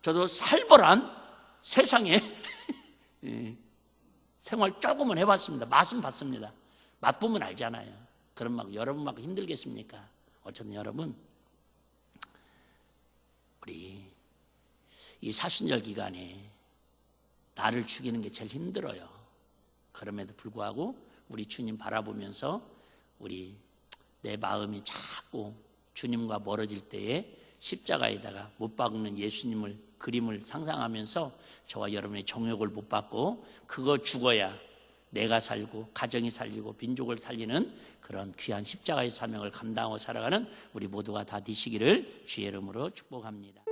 저도 살벌한 세상에 생활 조금은 해봤습니다. 맛은 봤습니다. 맛보면 알잖아요. 그럼 막 여러분만큼 힘들겠습니까? 어쨌든 여러분 우리 이 사순절 기간에 나를 죽이는 게 제일 힘들어요. 그럼에도 불구하고 우리 주님 바라보면서 우리 내 마음이 자꾸 주님과 멀어질 때에 십자가에다가 못 박는 예수님을 그림을 상상하면서 저와 여러분의 정욕을 못 받고 그거 죽어야 내가 살고 가정이 살리고 민족을 살리는 그런 귀한 십자가의 사명을 감당하고 살아가는 우리 모두가 다 되시기를 주의 이름으로 축복합니다.